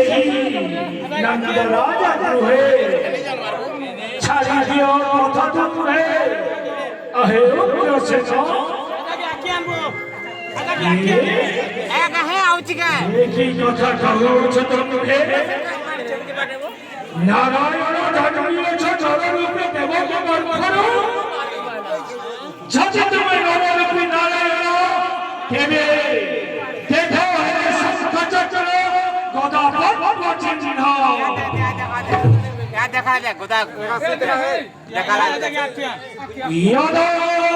সেই নন্দ রাজা গৃহে ছাড়ি দিও পথ তুমে अहे उग्रसेन की कथा कहूछ तुम्हे नारायण जन्मिएछ जलरूपे देवों मर्खण जति तुम्हें नवरूपी नारायण केवे देखो हे शंख चक्र गदा पद्म चिन्ह क्या देखा गदा देखा यदा